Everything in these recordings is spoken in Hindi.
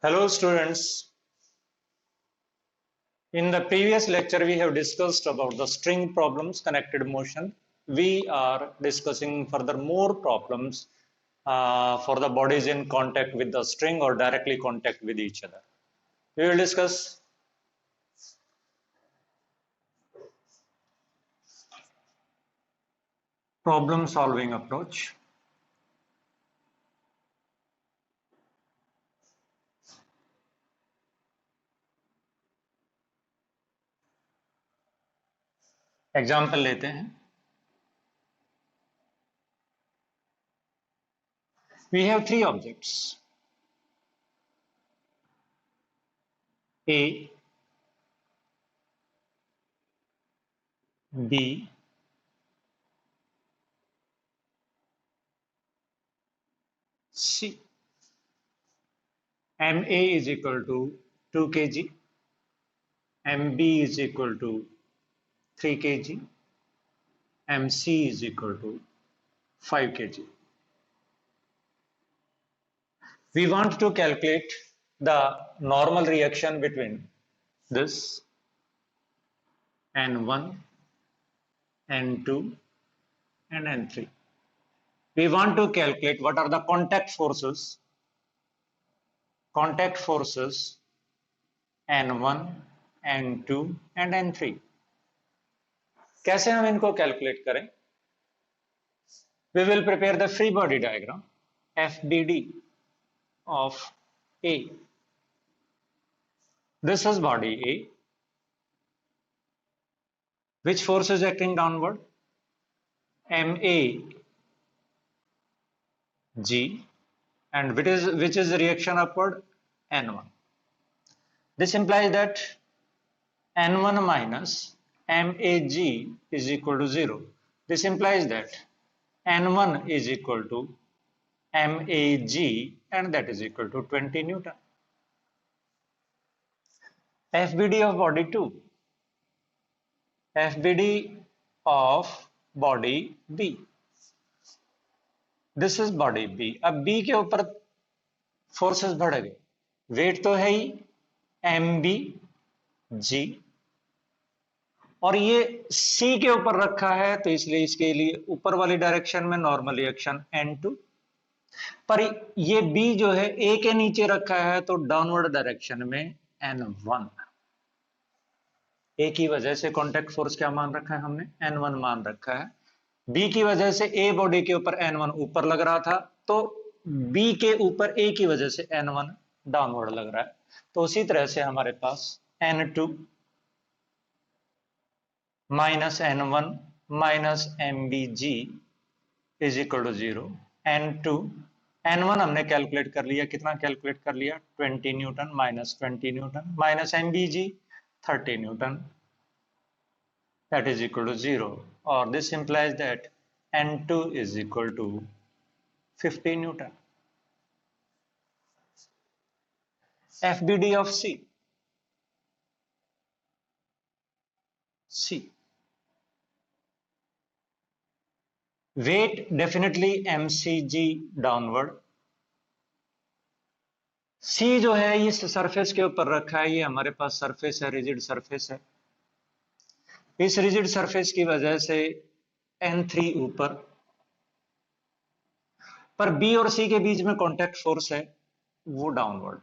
Hello students, in the previous lecture we have discussed about the string problems connected motion. We are discussing further more problems for the bodies in contact with the string or directly contact with each other. We will discuss problem solving approach. Example लेते हैं. We have three objects A, B, C. MA is equal to 2 kg, MB is equal to 3 kg, MC is equal to 5 kg. We want to calculate the normal reaction between this N1, N2 and N3. We want to calculate what are the contact forces N1, N2 and N3. कैसे हम इनको कैलकुलेट करें? We will prepare the free body diagram FBD of A. This is body A. Which force is acting downward? MAG. And which is the reaction upward? N1. This implies that N1 minus MAG is equal to 0. This implies that N1 is equal to MAG and that is equal to 20 Newton. FBD of body 2. FBD of body B. This is body B. अब B के ऊपर फोर्सेस बढ़ गए. वेट तो है ही MBG और ये C के ऊपर रखा है तो इसलिए इसके लिए ऊपर वाली डायरेक्शन में नॉर्मल रिएक्शन N2, पर ये B जो है A के नीचे रखा है तो डाउनवर्ड डायरेक्शन में N1. A की वजह से कॉन्टैक्ट फोर्स क्या मान रखा है हमने? N1 मान रखा है. B की वजह से A बॉडी के ऊपर N1 ऊपर लग रहा था तो B के ऊपर A की वजह से N1 डाउनवर्ड लग रहा है. तो उसी तरह से हमारे पास N2 minus N1 minus MBG is equal to 0. N1 हमने कैलकुलेट कर लिया. कितना कैलकुलेट कर लिया? 20 Newton minus 20 Newton minus MBG 30 Newton. That is equal to 0, or this implies that N2 is equal to 50 Newton. FBD of C. Weight definitely MCG downward. C जो है ये सरफेस के ऊपर रखा है. ये हमारे पास सरफेस है, रिजिड सरफेस है. इस रिजिड सरफेस की वजह से N3 ऊपर, पर B और C के बीच में कॉन्टैक्ट फोर्स है वो डाउनवर्ड.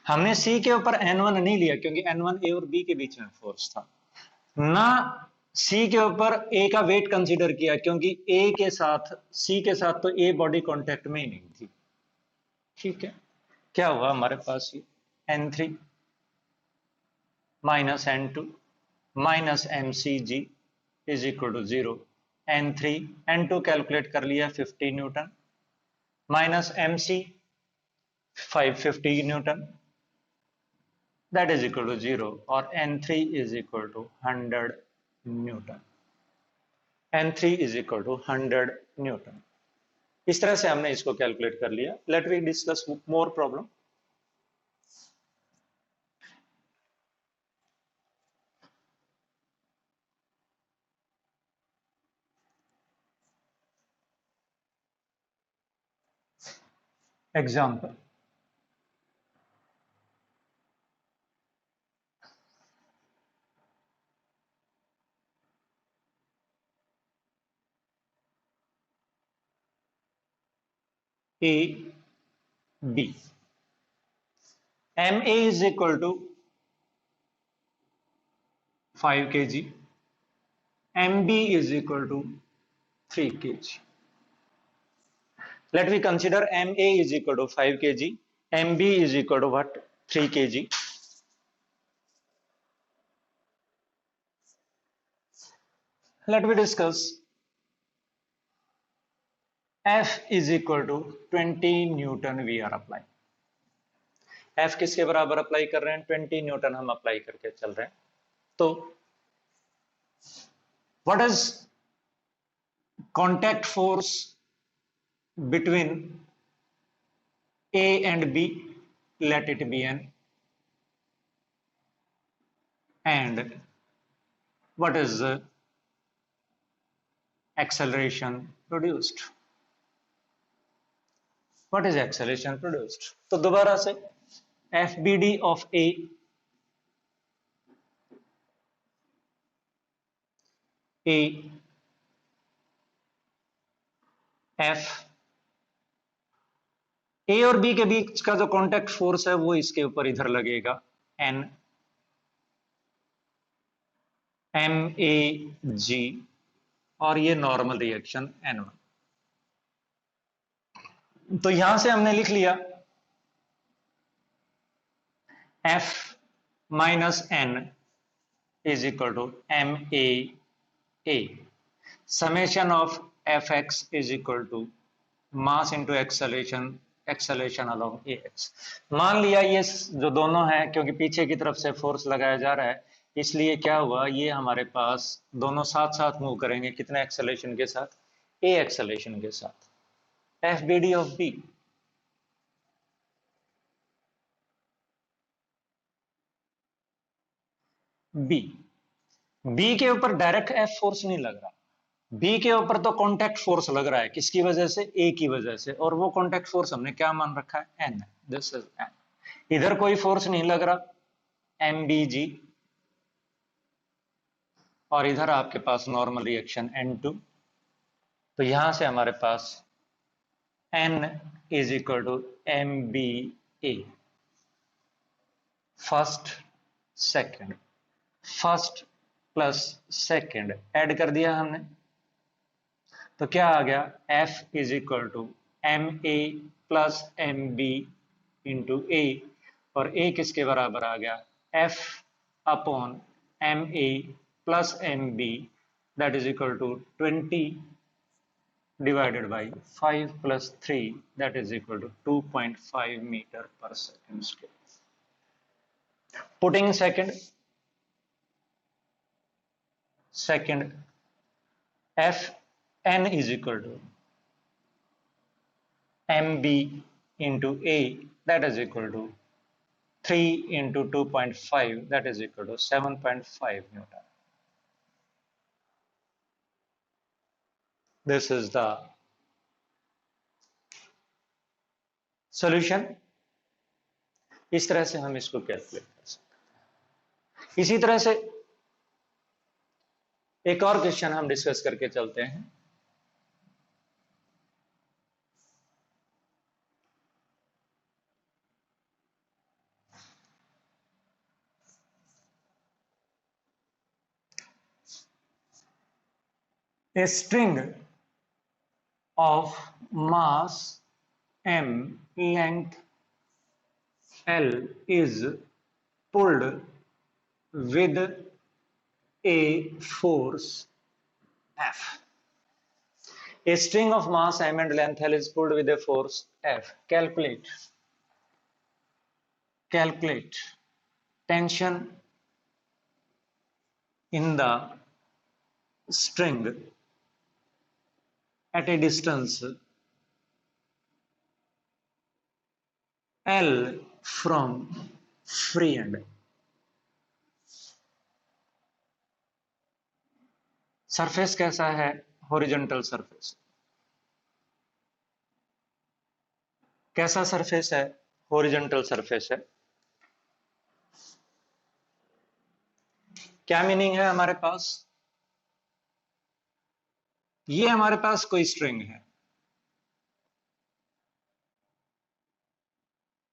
हमने C के ऊपर N1 नहीं लिया क्योंकि N1 A और B के बीच में फोर्स था. ना C के ऊपर A का वेट कंसीडर किया क्योंकि A के साथ C के साथ तो A बॉडी कॉन्टैक्ट में ही नहीं थी. ठीक है, क्या हुआ हमारे पास? ये N3 minus N2 minus MCG is equal to 0. N3 N2 calculate कर लिया 50 newton minus MC 550 newton, that is equal to 0, और N3 is equal to 100 newton. N3 is equal to 100 newton. इस तरह से हमने इसको कैलकुलेट कर लिया. Let we discuss more problem. Example, A B, M A is equal to 5 kg, M B is equal to 3 kg. Let me consider MA is equal to 5 kg, MB is equal to what? 3 kg. Let me discuss. F is equal to 20 Newton we are applying. F किसके बराबर अप्लाई कर रहे हैं? 20 न्यूटन हम अप्लाई करके चल रहे हैं. तो what is contact force between A and B? Let it be N. And what is the acceleration produced? What is acceleration produced? तो दोबारा से FBD of A F A और B के बीच का जो कॉन्टैक्ट फोर्स है वो इसके ऊपर इधर लगेगा N MAG और ये नॉर्मल रिएक्शन N1. तो यहां से हमने लिख लिया F minus N is equal to MAA, summation of Fx is equal to mass into acceleration along AX. मान लिया ये जो दोनों है, क्योंकि पीछे की तरफ से फोर्स लगाया जा रहा है, इसलिए क्या हुआ, ये हमारे पास दोनों साथ साथ मूव करेंगे. कितने एक्सेलेरेशन के साथ? A एक्सेलेरेशन के साथ. FBD ऑफ B B के ऊपर डायरेक्ट F फोर्स नहीं लग रहा, B के ऊपर तो कॉन्टैक्ट फोर्स लग रहा है. किसकी वजह से? A की वजह से. और वो कॉन्टैक्ट फोर्स हमने क्या मान रखा है? N. This is N. इधर कोई फोर्स नहीं लग रहा, MBG. और इधर आपके पास नॉर्मल रिएक्शन N2. तो यहां से हमारे पास N is equal to MBA. First second, first plus second add कर दिया हमने, तो क्या आ गया? F is equal to MA plus MB into A. और A किसके बराबर आ गया? F upon MA plus MB, that is equal to 20 divided by 5 plus 3, that is equal to 2.5 meter per second square. Putting second Fn is equal to MB into A, that is equal to 3 into 2.5, that is equal to 7.5 Newton. This is the solution. इस तरह से हम इसको कैलकुलेट कर सकते हैं. इसी तरह से एक और क्वेश्चन हम डिस्कस करके चलते हैं. A string of mass m, length L is pulled with a force F. A string of mass m and length L is pulled with a force F. Calculate tension in the string at a distance L from free end. Surface कैसा है? Horizontal surface. कैसा सरफेस है? हॉरिजॉन्टल सरफेस है। क्या मीनिंग है हमारे पास? ये हमारे पास कोई स्ट्रिंग है,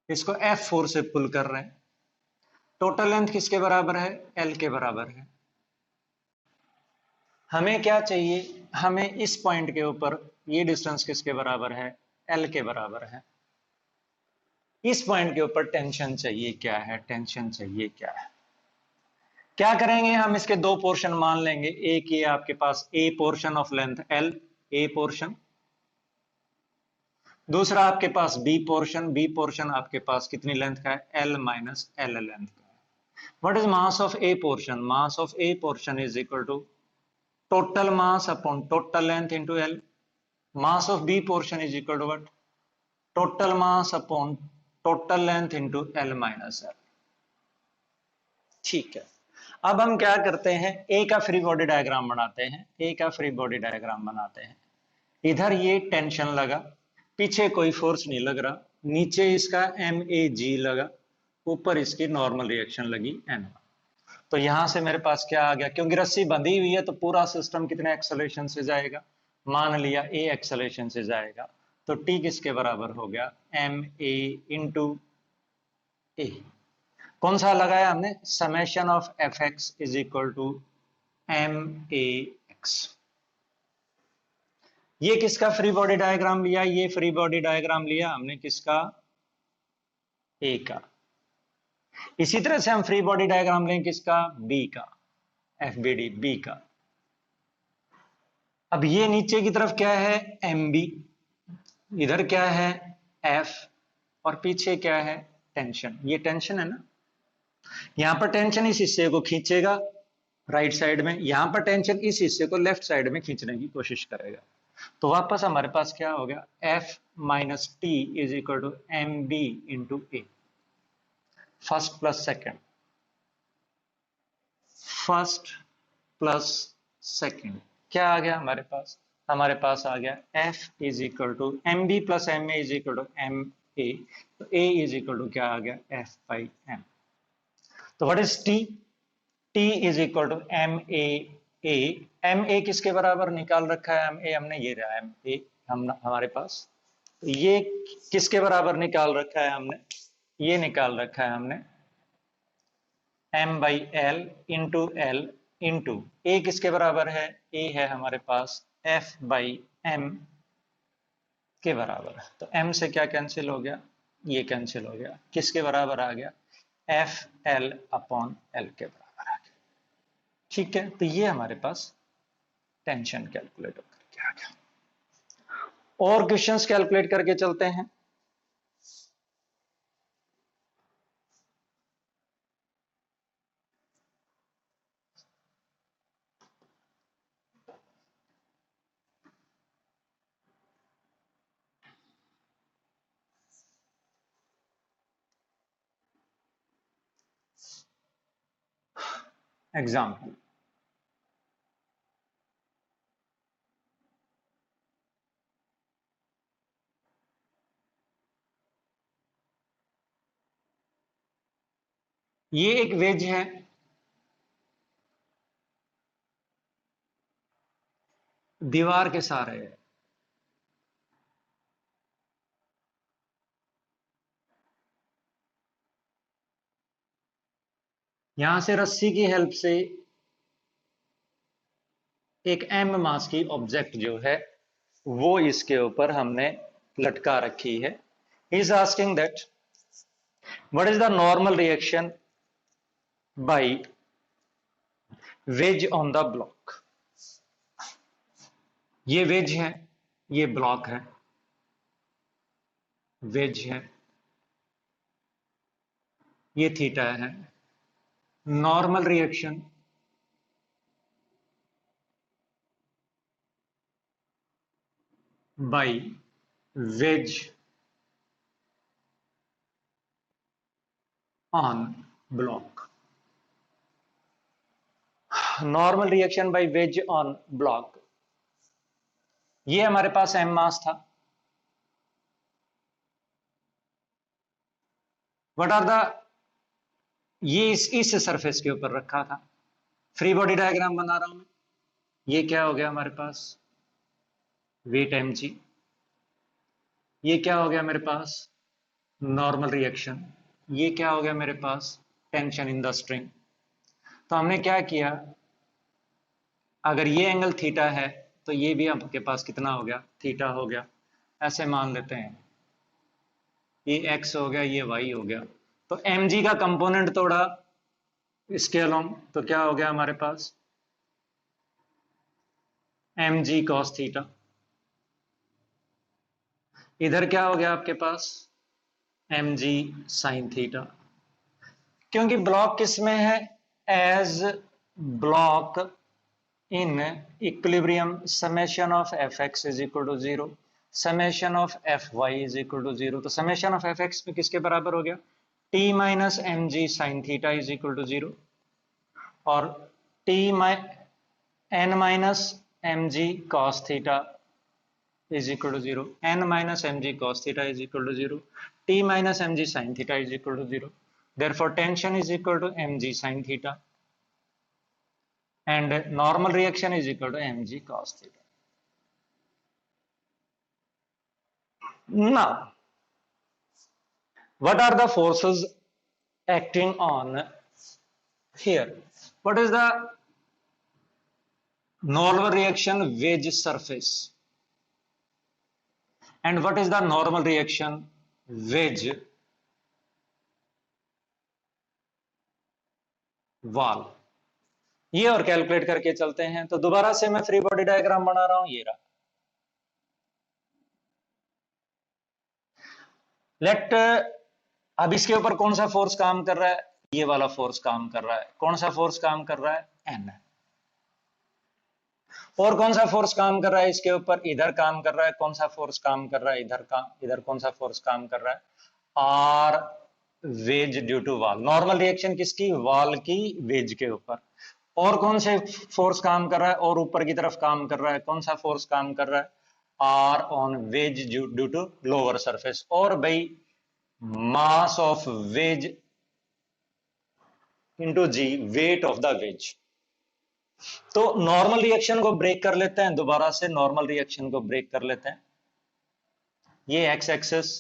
इसको F4 से पुल कर रहे हैं। टोटल लेंथ किसके बराबर है? L के बराबर है। हमें क्या चाहिए? हमें इस पॉइंट के ऊपर ये डिस्टेंस किसके बराबर है? L के बराबर है। इस पॉइंट के ऊपर टेंशन चाहिए क्या है? टेंशन चाहिए क्या है? क्या करेंगे हम? इसके दो पोर्शन मान लेंगे। एक ये आपके पास A portion of length L, A portion. दूसरा आपके पास B पोर्शन, B पोर्शन आपके पास कितनी लेंथ का है? L माइनस L लेंथ का है। What is mass of A portion? Mass of A portion is equal to total mass upon total length into L। Mass of B portion is equal to what? Total mass upon total length into L minus L। ठीक है, अब हम क्या करते हैं? ए का फ्री बॉडी डायग्राम बनाते हैं। ए का फ्री बॉडी डायग्राम बनाते हैं। इधर ये टेंशन लगा, पीछे कोई फोर्स नहीं लग रहा, नीचे इसका MAG लगा, ऊपर इसकी नॉर्मल रिएक्शन लगी N। तो यहां से मेरे पास क्या आ गया? क्योंकि रस्सी बंधी हुई है तो पूरा सिस्टम कितने एक्सेलरेशन से जाएगा? मान लिया A एक्सेलरेशन से जाएगा, तो T किसके बराबर हो गया? MA into A। कौन सा लगाया हमने? Summation of Fx is equal to MAX। ये किसका फ्री बॉडी डायग्राम लिया? ये फ्री बॉडी डायग्राम लिया हमने किसका? ए का। इसी तरह से हम फ्री बॉडी डायग्राम लें किसका? बी का, FBD, बी का। अब ये नीचे की तरफ क्या है? MB, इधर क्या है? F, और पीछे क्या है? टेंशन। ये टेंशन है ना, यहां पर टेंशन इस हिस्से को खींचेगा राइट साइड में, यहां पर टेंशन इस हिस्से को लेफ्ट साइड में खींचने की कोशिश करेगा। तो वापस हमारे पास क्या हो गया? F minus T is equal to MB into A. First plus second, first plus second, क्या आ गया हमारे पास? हमारे पास आ गया F is equal to MB plus MA is equal to MA। तो A इज इक्वल टू क्या आ गया? F by M। तो what is T? T is equal to MA। MA किसके बराबर निकाल रखा है? MA हमने ये रहा MA हम हमारे पास। ये किसके बराबर निकाल रखा है हमने? ये निकाल रखा है हमने M by L into L into A किसके बराबर है? A है हमारे पास F बाई M के बराबर। तो M से क्या कैंसिल हो गया? ये कैंसिल हो गया। किसके बराबर आ गया? F L अपॉन L के बराबर आ गया। ठीक है, तो ये हमारे पास टेंशन कैलकुलेट करके आ गया। और क्वेश्चंस कैलकुलेट करके चलते हैं। एग्जाम्पल, ये एक वेज है, दीवार के सहारे है। यहां से रस्सी की हेल्प से एक M मास की ऑब्जेक्ट जो है वो इसके ऊपर हमने लटका रखी है। He is asking that what is the normal reaction by wedge on the block. ये वेज है, ये ब्लॉक है, वेज है, ये थीटा है। Normal reaction by wedge on block. Normal reaction by wedge on block, ये हमारे पास M मास था, व्हाट आर द, ये इस सरफेस के ऊपर रखा था, फ्री बॉडी डायग्राम बना रहा हूं मैं। ये क्या हो गया हमारे पास, वेट mg। ये क्या हो गया मेरे पास, नॉर्मल रिएक्शन। ये क्या हो गया मेरे पास, टेंशन इन द स्ट्रिंग। तो हमने क्या किया, अगर ये एंगल थीटा है तो ये भी आपके पास कितना हो गया, थीटा हो गया। ऐसे मान लेते हैं, ये x हो गया, ये y हो गया। तो mg का कंपोनेंट तोड़ा इसके अलोंग, तो क्या हो गया हमारे पास, mg cos थीटा। इधर क्या हो गया आपके पास, mg sin थीटा। क्योंकि ब्लॉक किस में है, as block in equilibrium, summation of fx is equal to 0, summation of fy is equal to 0। तो समेशन ऑफ fx में किसके बराबर हो गया, t minus mg sin theta is equal to 0, और n minus mg cos theta is equal to 0, n minus mg cos theta is equal to 0, t minus mg sin theta is equal to 0. Therefore, tension is equal to mg sin theta and normal reaction is equal to mg cos theta. Now, what are the forces acting on here? What is the normal reaction wedge surface? And what is the normal reaction wedge wall? ये और कैलकुलेट करके चलते हैं। तो दोबारा से मैं फ्री बॉडी डायग्राम बना रहा हूं, ये रहा। लेट, अब इसके ऊपर कौन सा फोर्स काम कर रहा है, ये वाला फोर्स काम कर रहा है। कौन सा फोर्स काम कर रहा है, एन। और कौन सा फोर्स काम कर रहा है इसके ऊपर, इधर काम कर रहा है। कौन सा फोर्स काम कर रहा है, इधर कौन सा फोर्स काम कर रहा है, R, wedge due to wall. Normal reaction किसकी, वॉल की वेज के ऊपर। और कौन से फोर्स काम कर रहा है, और ऊपर की तरफ काम कर रहा है। कौन सा फोर्स काम कर रहा है, R on wedge due to lower surface. और भाई mass of wedge into G, weight of the wedge. तो नॉर्मल रिएक्शन को ब्रेक कर लेते हैं, दोबारा से नॉर्मल रिएक्शन को ब्रेक कर लेते हैं। ये एक्स एक्सेस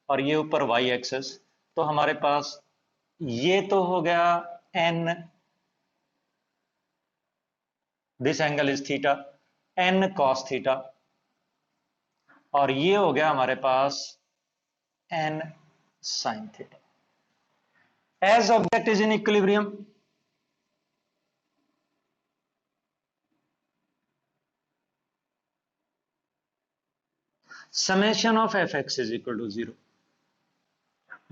और ये ऊपर वाई एक्सेस। तो हमारे पास ये तो हो गया N, this angle is theta, N cos theta. और ये हो गया हमारे पास N sine theta. As object is in equilibrium, summation of F X is equal to 0।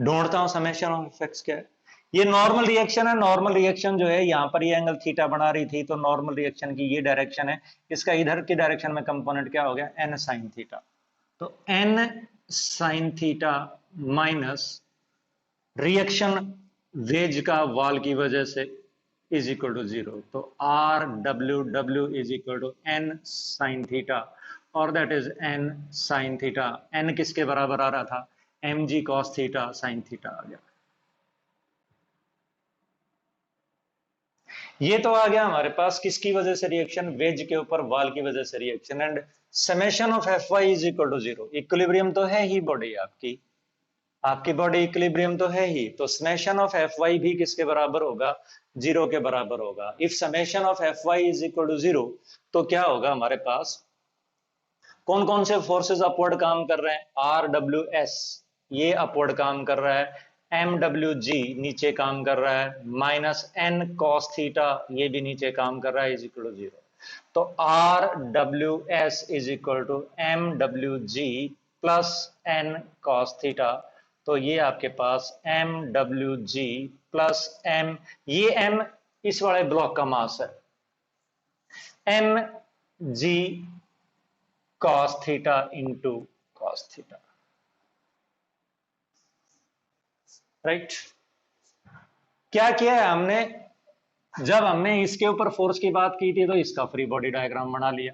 ढूंढता हूं समेशन ऑफ एफ एक्स क्या है। ये नॉर्मल रिएक्शन है। नॉर्मल रिएक्शन जो है, यहां पर ये एंगल थीटा बना रही थी, तो नॉर्मल रिएक्शन की ये डायरेक्शन है। इसका इधर की डायरेक्शन में कंपोनेंट क्या हो गया, एन साइन थीटा। तो N sine theta minus reaction wedge का वॉल की वजह से इज इक्वल टू 0। तो R W W is equal to N sine theta, और that is N sine theta. N किसके बराबर आ रहा था, M G cos theta sine theta आ गया। ये तो आ गया हमारे पास किसकी वजह से रिएक्शन, वेज के ऊपर वॉल की वजह से reaction. And summation of F Y is equal to 0। Equilibrium तो है ही बॉडी आपकी बॉडी इक्विलिब्रियम तो है ही। तो समेशन ऑफ एफ वाई भी किसके बराबर होगा, 0 के बराबर होगा। If summation of F Y is equal to 0, तो क्या होगा हमारे पास, कौन कौन से फोर्सेस अपवर्ड काम कर रहे हैं, आर डब्ल्यू एस ये अपवर्ड काम कर रहा है, एम डब्ल्यू जी नीचे काम कर रहा है, माइनस एन कॉस थीटा ये भी नीचे काम कर रहा है, इज इक्वल टू 0। तो R W S is equal to M W G plus N cos theta. तो ये आपके पास M W G plus M, ये एम इस वाले ब्लॉक का मास है, M G cos theta into cos theta, right. क्या किया है हमने, जब हमने इसके ऊपर फोर्स की बात की थी तो इसका फ्री बॉडी डायग्राम बना लिया,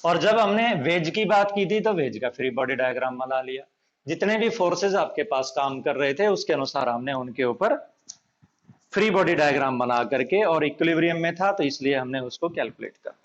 और जब हमने वेज की बात की थी तो वेज का फ्री बॉडी डायग्राम बना लिया। जितने भी फोर्सेस आपके पास काम कर रहे थे उसके अनुसार हमने उनके ऊपर फ्री बॉडी डायग्राम बना करके, और इक्विलिब्रियम में था तो इसलिए हमने उसको कैलकुलेट कर दिया।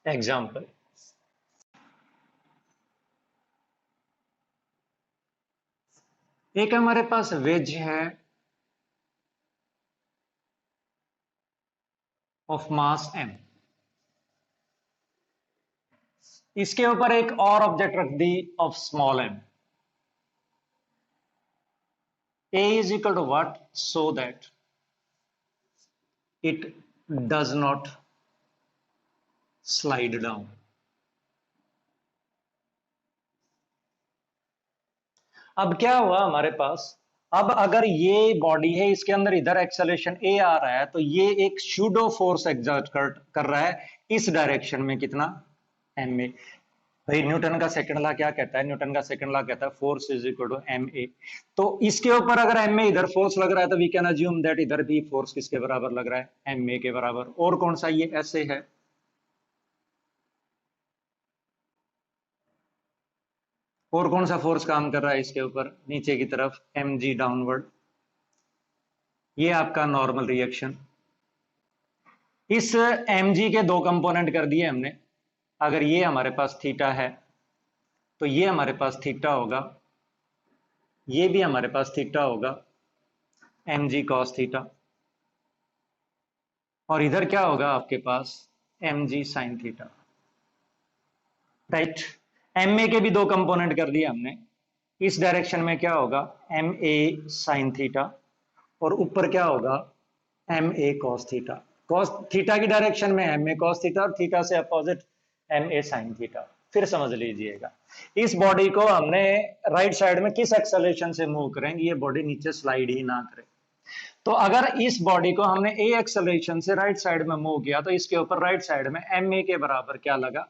एग्जाम्पल, एक हमारे पास वेज है ऑफ मास m, इसके ऊपर एक और ऑब्जेक्ट रख दी of small m, a is equal to what, so that it does not slide down। अब क्या हुआ हमारे पास, अब अगर ये बॉडी है, इसके अंदर इधर एक्सेलरेशन a आ रहा है, तो ये एक सूडो फोर्स एग्जर्ट कर रहा है इस डायरेक्शन में, कितना, ma। भाई न्यूटन का सेकंड लॉ क्या कहता है, न्यूटन का सेकंड लॉ कहता है force is equal to ma। तो इसके ऊपर अगर ma इधर फोर्स लग रहा है तो वी कैन अज्यूम दैट इधर भी फोर्स किसके बराबर लग रहा है, ma के बराबर। और कौन सा, ये ऐसे है, और कौन सा फोर्स काम कर रहा है इसके ऊपर, नीचे की तरफ, mg डाउनवर्ड। ये आपका नॉर्मल रिएक्शन। इस mg के दो कंपोनेंट कर दिए हमने। अगर ये हमारे पास थीटा है तो ये हमारे पास थीटा होगा, ये भी हमारे पास थीटा होगा, mg cos थीटा, और इधर क्या होगा आपके पास, mg sin theta, right. ma के भी दो कंपोनेंट कर दिए हमने। इस डायरेक्शन में क्या होगा, ma sin थीटा, और ऊपर क्या होगा, ma cos theta. cos theta की डायरेक्शन में ma cos थीटा, और थीटा से अपोजिट ma sin थीटा। फिर समझ लीजिएगा, इस बॉडी को हमने राइट साइड में किस एक्सेलरेशन से मूव करेंगे, ये बॉडी नीचे स्लाइड ही ना करे। तो अगर इस बॉडी को हमने a एक्सेलरेशन से राइट साइड में मूव किया तो इसके ऊपर राइट साइड में ma के बराबर क्या लगा,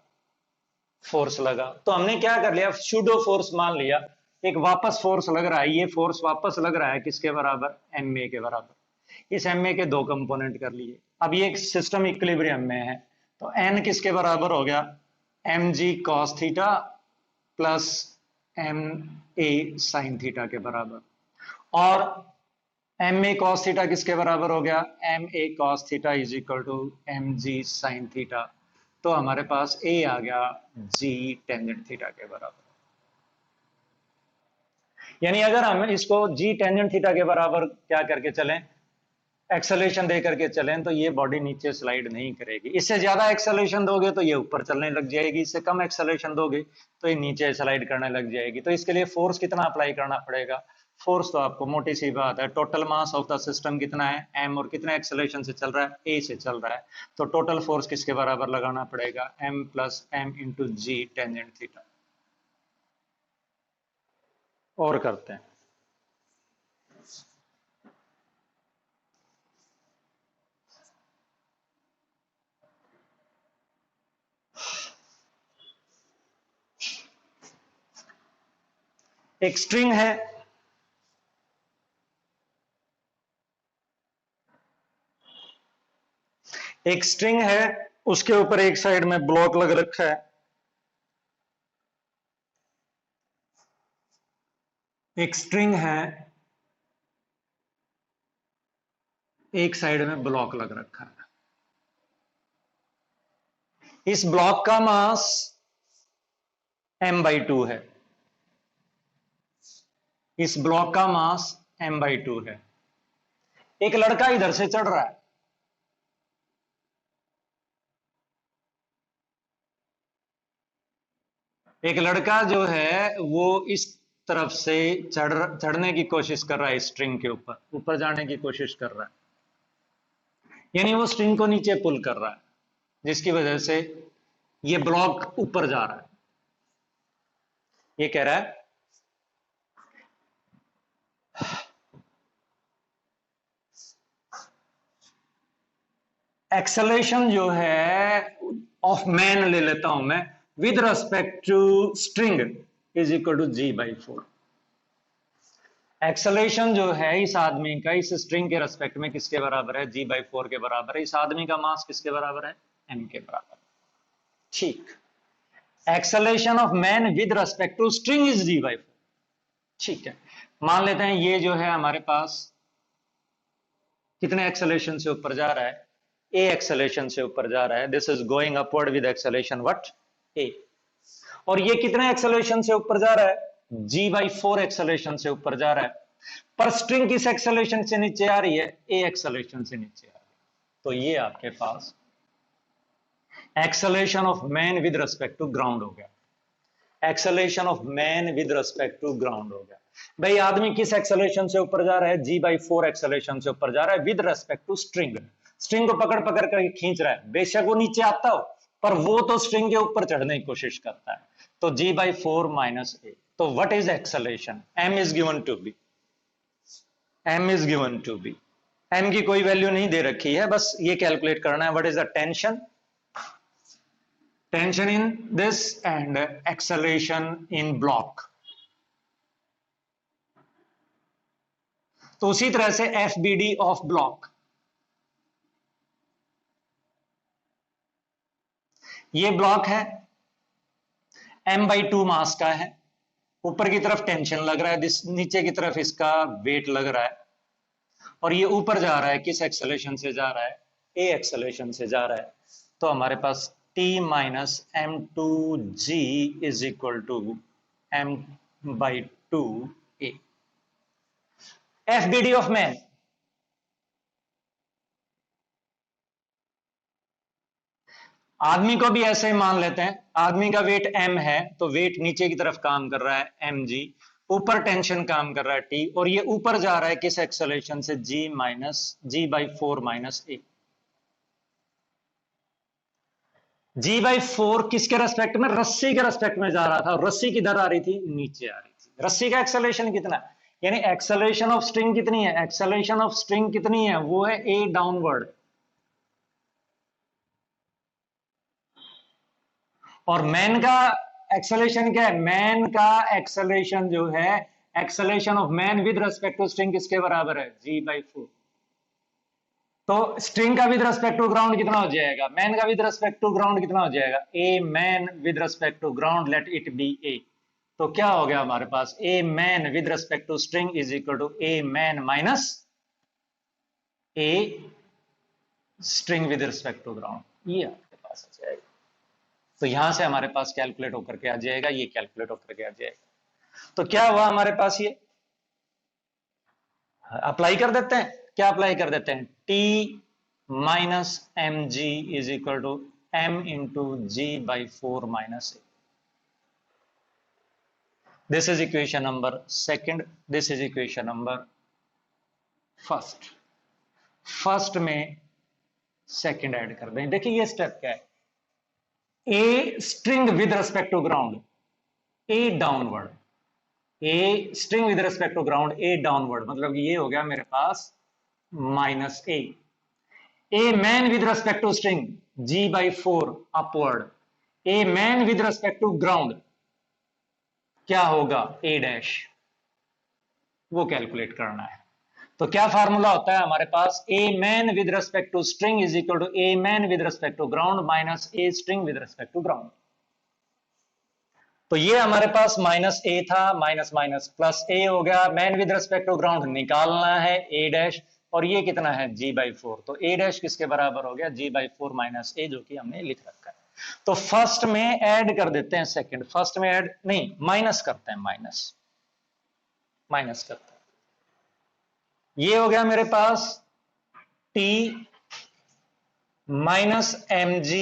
फोर्स लगा। तो हमने क्या कर लिया, सूडो फोर्स मान लिया, एक वापस फोर्स लग रहा है, ये फोर्स वापस लग रहा है किसके बराबर, ma के बराबर। इस ma के दो कंपोनेंट कर लिए। अब ये सिस्टम इक्विलिब्रियम में है, तो n किसके बराबर हो गया, mg cos theta plus ma sin theta के बराबर। और ma cos थीटा किसके बराबर हो गया, ma cos theta is equal to mg sin theta. तो हमारे पास a आ गया g टेंजेंट थीटा के बराबर। यानी अगर हम इसको g टेंजेंट थीटा के बराबर क्या करके चलें, एक्सेलरेशन दे करके चलें, तो ये बॉडी नीचे स्लाइड नहीं करेगी। इससे ज्यादा एक्सेलरेशन दोगे तो ये ऊपर चलने लग जाएगी, इससे कम एक्सेलरेशन दोगे तो ये नीचे स्लाइड करने लग जाएगी। तो इसके लिए फोर्स कितना अप्लाई करना पड़ेगा, फोर्स तो आपको मोटी सी बात है, total mass of the system कितना है m, और कितने एक्सेलरेशन से चल रहा है, a से चल रहा है, तो टोटल फोर्स किसके बराबर लगाना पड़ेगा, m प्लस m इंटू जी टेंजेंट थीटा। और करते हैं, एक स्ट्रिंग है, एक स्ट्रिंग है, उसके ऊपर एक साइड में ब्लॉक लग रखा है, एक स्ट्रिंग है, एक साइड में ब्लॉक लग रखा है। इस ब्लॉक का मास m/2 है, इस ब्लॉक का मास m/2 है। एक लड़का इधर से चढ़ रहा है, एक लड़का जो है वो इस तरफ से चढ़ने की कोशिश कर रहा है, स्ट्रिंग के ऊपर ऊपर जाने की कोशिश कर रहा है। यानी वो स्ट्रिंग को नीचे पुल कर रहा है, जिसकी वजह से ये ब्लॉक ऊपर जा रहा है। ये कह रहा है एक्सेलेरेशन जो है ऑफ मैन ले लेता हूं मैं with respect to string is equal to g/4। Acceleration जो है इस आदमी का इस स्ट्रिंग के रेस्पेक्ट में किसके बराबर है? g/4 के बराबर है। इस आदमी का मास किसके बराबर है? m के बराबर। ठीक, acceleration of man with respect to string is g/4। ठीक है, मान लेते हैं ये जो है हमारे पास कितने एक्सेलेरेशन से ऊपर जा रहा है? a एक्सेलेरेशन से ऊपर जा रहा है। This is going upward with acceleration what? a। और ये कितने एक्सेलेरेशन से ऊपर जा रहा है? g/4 एक्सेलेरेशन से ऊपर जा रहा है। पर स्ट्रिंग किस एक्सेलेरेशन से नीचे आ रही है? a एक्सेलेरेशन से नीचे आ रही है। तो ये आपके पास acceleration of man with respect to ground हो गया। Acceleration of man with respect to ground हो गया। भाई आदमी किस एक्सेलेरेशन से ऊपर जा रहा है? g/4 एक्सेलेरेशन से ऊपर जा रहा है with respect to string. String को पकड़ पकड़ कर खींच रहा है, बेशक वो नीचे आता हो पर वो तो स्ट्रिंग के ऊपर चढ़ने की कोशिश करता है। तो g/4 माइनस a। तो what is acceleration? m is given to be, m is given to be. m की कोई वैल्यू नहीं दे रखी है, बस ये कैलकुलेट करना है। What is the tension? Tension in this and acceleration in block. तो उसी तरह से FBD ऑफ ब्लॉक, ये ब्लॉक है, m/2 मास का है, ऊपर की तरफ टेंशन लग रहा है, नीचे की तरफ इसका वेट लग रहा है, और ये ऊपर जा रहा है। किस एक्सेलेरेशन से जा रहा है? a एक्सेलेरेशन से जा रहा है। तो हमारे पास t माइनस m2g is equal to m/2a। FBD of man, आदमी को भी ऐसे ही मान लेते हैं। आदमी का वेट m है, तो वेट नीचे की तरफ काम कर रहा है mg, ऊपर टेंशन काम कर रहा है t, और ये ऊपर जा रहा है किस एक्सेलेरेशन से? g/4 minus a। g/4 किसके रेस्पेक्ट में? रस्सी के रेस्पेक्ट में जा रहा था, और रस्सी किधर आ रही थी? नीचे आ रही थी। रस्सी का एक्सेलेरेशन कितना है? यानी एक्सेलेरेशन ऑफ स्ट्रिंग कितनी है? एक्सेलेरेशन ऑफ स्ट्रिंग कितनी है? वो है a डाउनवर्ड। और मैन का एक्सेलेरेशन क्या है? मैन का एक्सेलेरेशन जो है, acceleration of man with respect to string किसके बराबर है? g/4। तो स्ट्रिंग का विद रेस्पेक्ट टू ग्राउंड कितना हो जाएगा? मैन का विद रेस्पेक्ट टू ग्राउंड कितना हो जाएगा? a man with respect to ground, let it be a। तो क्या हो गया हमारे पास? a man with respect to string is equal to a man minus a string with respect to ground. ये आपके पास आ जाएगा। तो यहां से हमारे पास कैलकुलेट होकर के आ जाएगा, ये कैलकुलेट होकर के आ जाएगा। तो क्या हुआ हमारे पास? ये अप्लाई कर देते हैं। क्या अप्लाई कर देते हैं? t minus mg is equal to m into g/4 minus a। This is equation number second, this is equation number first. First में सेकंड ऐड कर दें। देखिए ये स्टेप क्या है? a string with respect to ground, a downward, a string with respect to ground, a downward, मतलब ये हो गया मेरे पास minus a। a man with respect to string g/4 upward, a man with respect to ground क्या होगा? a डैश, वो कैलकुलेट करना है। तो क्या फार्मूला होता है हमारे पास? a man with respect to string is equal to a man with respect to ground minus a string with respect to ground. तो ये हमारे पास माइनस a था, माइनस माइनस प्लस a हो गया। Man with respect to ground निकालना है a डैश, और ये कितना है? g/4। तो a डैश किसके बराबर हो गया? g/4 माइनस a, जो कि हमने लिख रखा है। तो फर्स्ट में ऐड कर देते हैं सेकंड, फर्स्ट में ऐड नहीं, माइनस करते हैं, माइनस माइनस करते हैं। ये हो गया मेरे पास t minus mg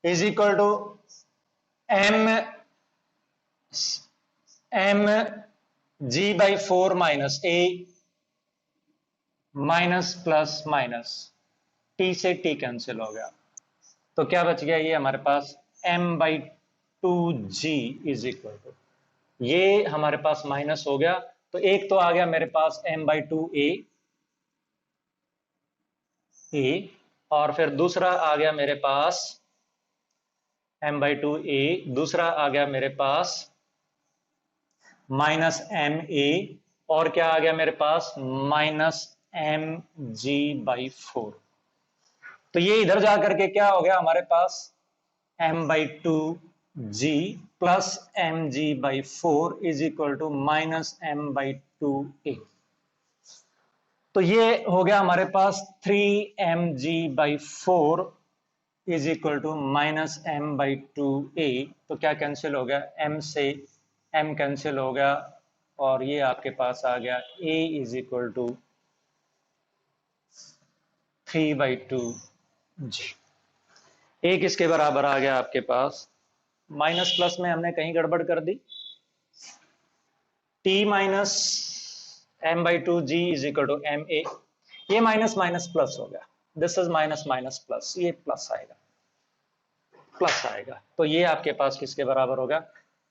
is equal to m g/4 minus a minus plus minus, T से टी कैंसिल हो गया, तो क्या बच गया, ये हमारे पास m/2g इज इक्वल टू, ये हमारे पास माइनस हो गया, तो एक तो आ गया मेरे पास m/2a और फिर दूसरा आ गया मेरे पास m/2a, दूसरा आ गया मेरे पास -ma, और क्या आ गया मेरे पास -mg/4। तो ये इधर जा करके क्या हो गया हमारे पास m/2g plus mg/4 is equal to -m/2a। तो ये हो गया हमारे पास 3mg/4 is equal to -m/2a। तो क्या कैंसिल हो गया, m से m कैंसिल हो गया, और ये आपके पास आ गया a is equal to 3/2g। a किसके बराबर आ गया आपके पास, माइनस प्लस में हमने कहीं गड़बड़ कर दी, t minus m/2g is equal to ma, ये माइनस माइनस प्लस हो गया, this is minus minus plus, ये प्लस आएगा, प्लस आएगा, तो ये आपके पास किसके बराबर होगा,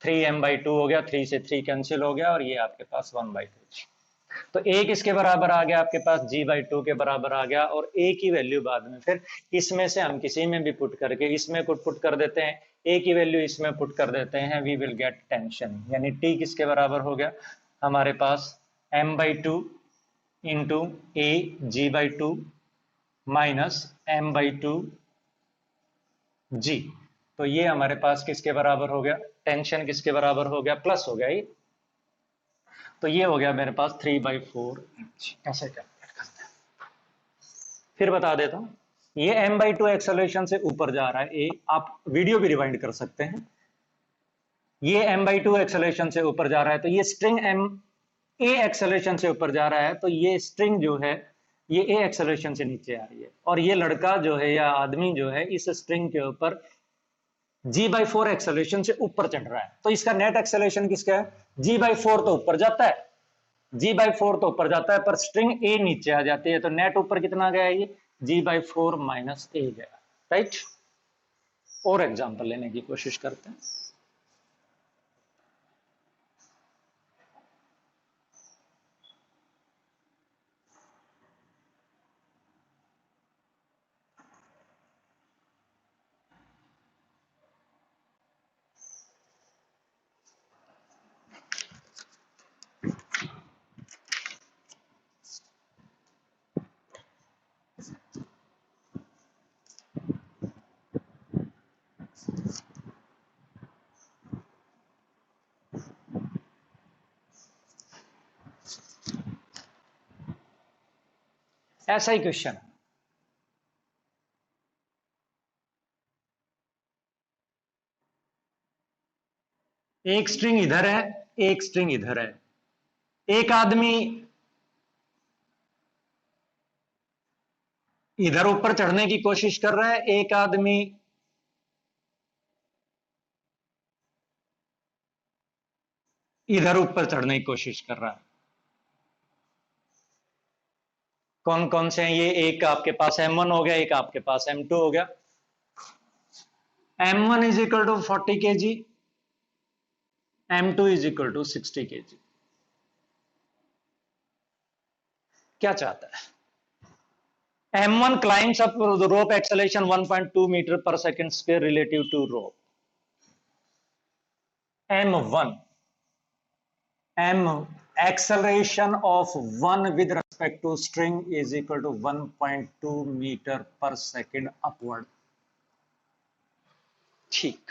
3m/2 हो गया, 3 से 3 कैंसिल हो गया, और ये आपके पास 1/3। तो a किसके बराबर आ गया आपके पास, g/2 के बराबर आ गया, और a की वैल्यू बाद में फिर इसमें से हम किसी में भी पुट करके इसमें पुट कर देते हैं, a की वैल्यू इसमें पुट कर देते हैं, वी विल गेट टेंशन, यानी t किसके बराबर हो गया हमारे पास m/2 into a g/2 minus m/2 g। तो ये हमारे पास किसके बराबर हो गया, टेंशन किसके बराबर हो गया, प्लस हो गया ये, तो ये हो गया मेरे पास 3/4 इंच। ऐसे कैलकुलेट करते हैं, फिर बता देता हूं, ये m/2 एक्सेलरेशन से ऊपर जा रहा है, ए आप वीडियो भी रिवाइंड कर सकते हैं, ये m/2 एक्सेलरेशन से ऊपर जा रहा है, तो ये स्ट्रिंग a एक्सेलरेशन से ऊपर जा रहा है, तो ये स्ट्रिंग जो है ये a एक्सेलरेशन से नीचे आ रही है, और ये लड़का जो है या आदमी जो है इस स्ट्रिंग के ऊपर g/4 एक्सेलरेशन से ऊपर चढ़ रहा है, तो इसका नेट एक्सेलरेशन किसका है, g/4 तो ऊपर जाता है, g/4 तो ऊपर जाता है, पर स्ट्रिंग a नीचे आ जाती है, तो नेट ऊपर कितना गया, ये g/4 माइनस a गया, राइट। और एग्जांपल लेने की कोशिश करते हैं, ऐसा ही क्वेश्चन, एक स्ट्रिंग इधर है, एक स्ट्रिंग इधर है, एक आदमी इधर ऊपर चढ़ने की कोशिश कर रहा है, एक आदमी इधर ऊपर चढ़ने की कोशिश कर रहा है, कौन कौन से हैं ये, एक आपके पास m1 हो गया, एक आपके पास m2 हो गया, m1 is equal to 40 kg, m2 is equal to 60 kg। क्या चाहता है, m1 climbs up the rope acceleration 1.2 meter per second square relative to rope, m1 m acceleration of 1 with respect to string is equal to 1.2 meter per second upward, ठीक।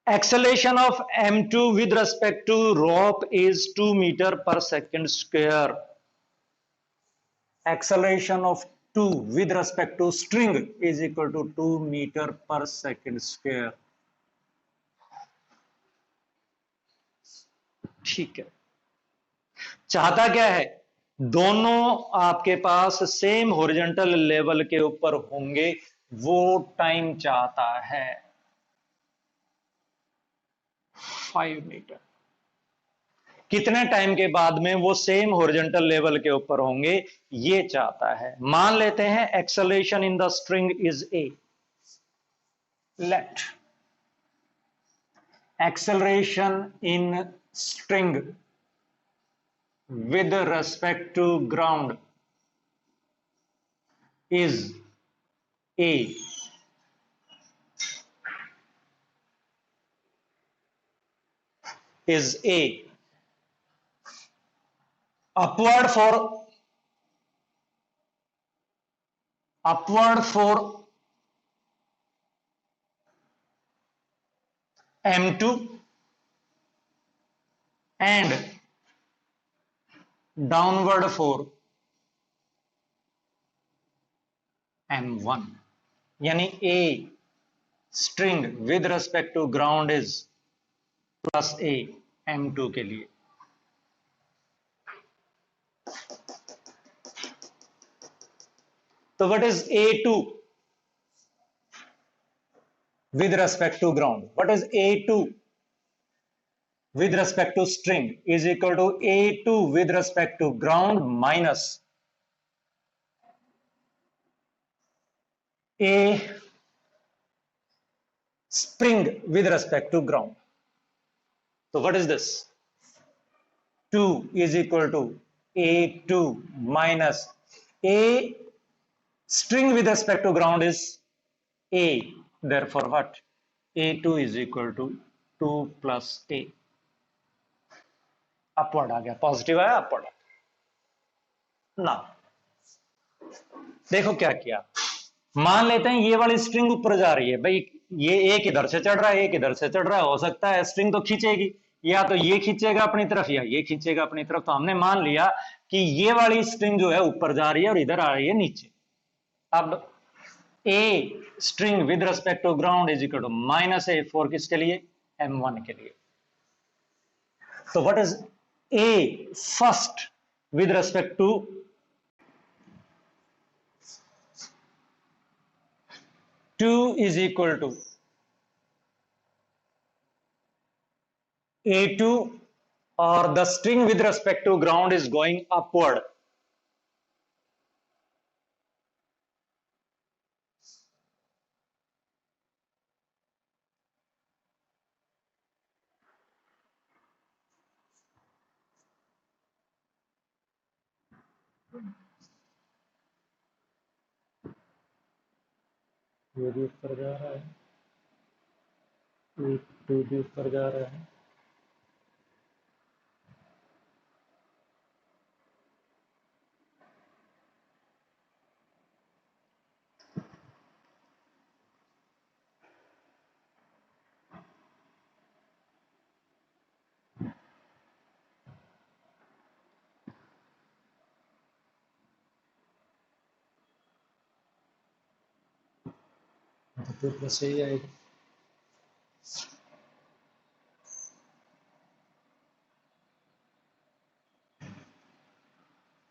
acceleration of m2 with respect to rope is 2 meter per second square, acceleration of 2 with respect to string is equal to 2 meter per second square, ठीक है। चाहता क्या है, दोनों आपके पास सेम हॉरिजॉन्टल लेवल के ऊपर होंगे, वो टाइम चाहता है 5 मीटर। कितने टाइम के बाद में वो सेम हॉरिजॉन्टल लेवल के ऊपर होंगे, ये चाहता है। मान लेते हैं acceleration in the string is A, let acceleration in string with respect to ground is a, upward for m2 and downward for m1, यानी a string with respect to ground is plus a m2 के लिए। तो what is a2 with respect to ground? What is a2 with respect to string is equal to a2 with respect to ground minus a spring with respect to ground. So what is this? 2 is equal to a2 minus a string with respect to ground is a, therefore what? a2 is equal to 2 plus a, upward आ गया, पॉजिटिव आया, अपवर्ड ना। देखो क्या किया, मान लेते हैं ये वाली स्ट्रिंग ऊपर जा रही है भाई, ये एक इधर से चढ़ रहा है, एक इधर से चढ़ रहा है, हो सकता है स्ट्रिंग तो खींचेगी, या तो ये खींचेगा अपनी तरफ या ये खींचेगा अपनी तरफ। तो हमने मान लिया कि ये वाली स्ट्रिंग जो है ऊपर जा रही है और इधर आ रही है नीचे। अब A string with respect to ground is equal to minus A for किसके लिए? m1 के लिए। तो what is a first with respect to two is equal to a2 or the string with respect to ground is going upward. ये भी ऊपर जा रहा है, A2 भी ऊपर जा रहा है। तो प्लस यही आएगी।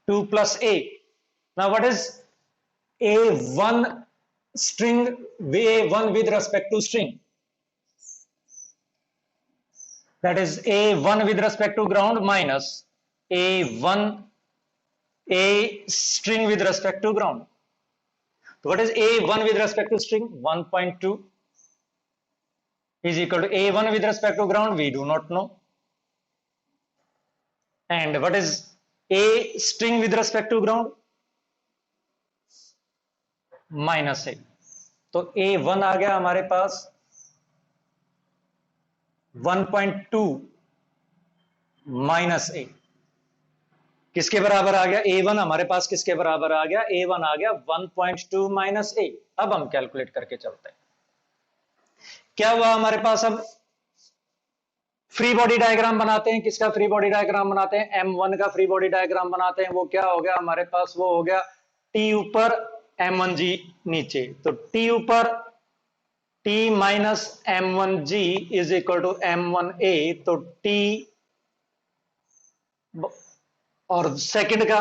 Two plus A. Now what is a1 string, a1 with respect to string? That is a1 with respect to ground minus a1 a string with respect to ground. So what is a1 with respect to string? 1.2 is equal to a1 with respect to ground, we do not know. And what is a string with respect to ground? Minus A. तो a1 आ गया हमारे पास 1.2 माइनस ए, किसके बराबर आ गया? a1 हमारे पास किसके बराबर आ गया? a1 आ गया 1.2 माइनस ए। अब हम कैलकुलेट करके चलते हैं, क्या हुआ हमारे पास। अब फ्री बॉडी डायग्राम बनाते हैं। किसका फ्री बॉडी डायग्राम बनाते हैं? m1 का फ्री बॉडी डायग्राम बनाते हैं। वो क्या हो गया हमारे पास? वो हो गया t ऊपर m1g नीचे। तो t ऊपर t minus m1g is equal to m1a। तो t और सेकंड का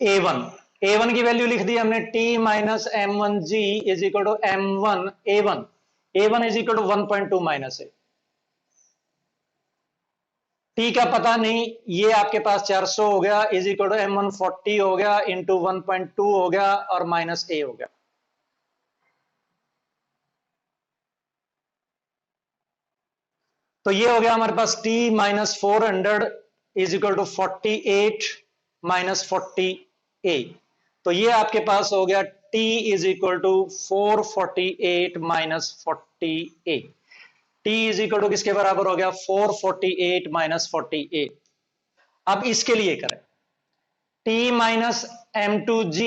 a1 की वैल्यू लिख दी हमने, t minus m1g is equal to m1 a1 is equal to 1.2 minus A. T का पता नहीं, ये आपके पास 400 हो गया, इज इक्वल टू M140 हो गया इंटू 1.2 हो गया और माइनस ए हो गया। तो ये हो गया हमारे पास T minus 400 is equal to 48 minus 40 A. तो ये आपके पास हो गया T is equal to 448 minus 40 A. T is equal to किसके बराबर हो गया? 448 माइनस 48। अब इसके लिए करें T minus M2G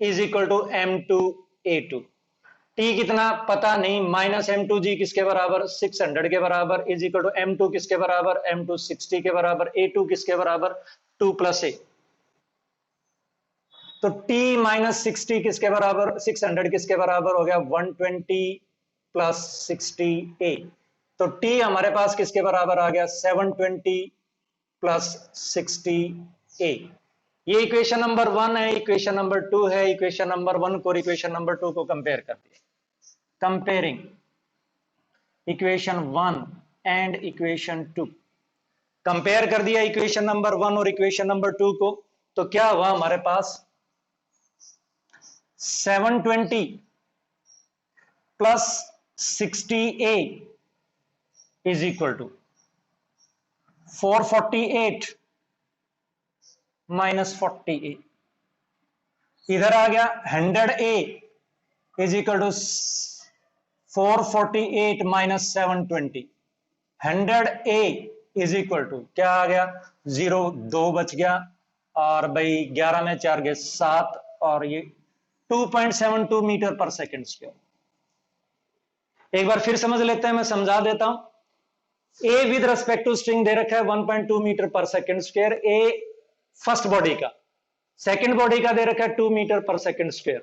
is equal to M2A2। T कितना पता नहीं, माइनस M2G किसके बराबर? 600 के बराबर, इज इक्वल टू M2 किसके बराबर? M2 60 के बराबर, A2 किसके बराबर? 2 प्लस ए। तो T माइनस 60 किसके बराबर? 600 किसके बराबर हो गया? 120 प्लस 60 ए। तो T हमारे पास किसके बराबर आ गया? 720 प्लस 60 ए। ये इक्वेशन नंबर 1 है, इक्वेशन नंबर 2 है। इक्वेशन नंबर 1 को और इक्वेशन नंबर 2 को कंपेयर कर दिया। Comparing equation 1 and equation 2, compare कर दिया इक्वेशन नंबर 1 और इक्वेशन नंबर 2 को। तो क्या हुआ हमारे पास? 720 plus 60a is equal to 448 minus 40a। इधर आ गया 100a is equal to 448 minus 720। 100a is equal to क्या आ गया? 0, 2 बच गया और भाई 11 में 4 गए 7 और ये 2.72 मीटर पर सेकेंड स्क्वायर। एक बार फिर समझ लेते हैं, मैं समझा देता हूं। A with respect to string दे रखा है 1.2 metre per second square, A first body का। सेकेंड बॉडी का दे रखा है 2 metre per second square.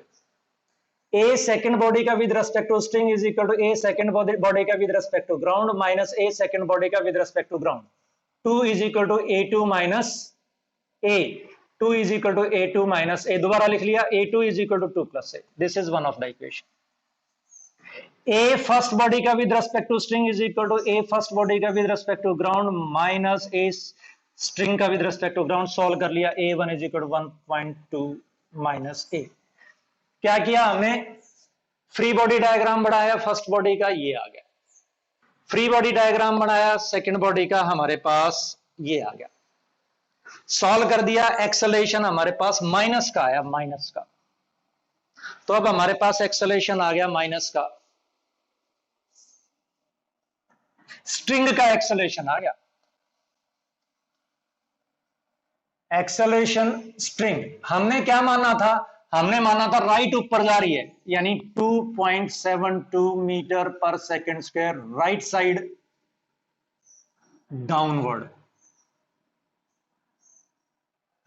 A second body का with respect to string is equal to A second body का with respect to ground minus A second body का with respect to ground. 2 is equal to A2 minus A. 2 is equal to A2 minus A. दोबारा लिख लिया, A2 is equal to 2 plus A. This is one of the equation. A first body का with respect to string is equal to A first body का with respect to ground minus A string का with respect to ground. Solve कर लिया, A1 is equal to 1.2 minus A. क्या किया हमने? फ्री बॉडी डायग्राम बढ़ाया फर्स्ट बॉडी का, ये आ गया। फ्री बॉडी डायग्राम बनाया सेकंड बॉडी का, हमारे पास ये आ गया। सॉल्व कर दिया, एक्सेलरेशन हमारे पास माइनस का आया, माइनस का। तो अब हमारे पास एक्सेलरेशन आ गया माइनस का, स्ट्रिंग का एक्सेलरेशन आ गया। एक्सेलरेशन स्ट्रिंग हमने क्या माना था? हमने माना था राइट ऊपर जा रही है, यानी 2.72 metre per second square right side downward.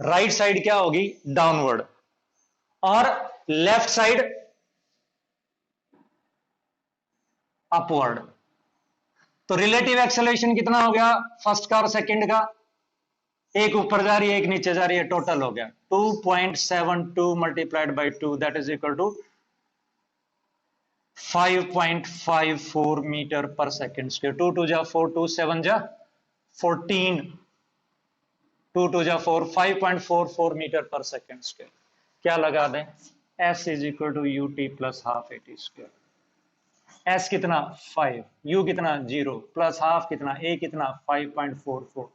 Right side क्या होगी? डाउनवर्ड। और लेफ्ट साइड अपवर्ड। तो रिलेटिव एक्सेलरेशन कितना हो गया फर्स्ट का और सेकंड का? एक ऊपर जा रही है, एक नीचे जा रही है, टोटल हो गया 2.72 multiplied by 2 that is equal to 5.54 metre per second square. 2 2 जा 4, 2 7 जा 14, 2 2 जा 4, 5.44 मीटर पर सेकेंड स्क्वायर। क्या लगा दें? S is equal to U T plus half A T square. S कितना? 5, U कितना? 0, प्लस हाफ कितना? A कितना? 5.44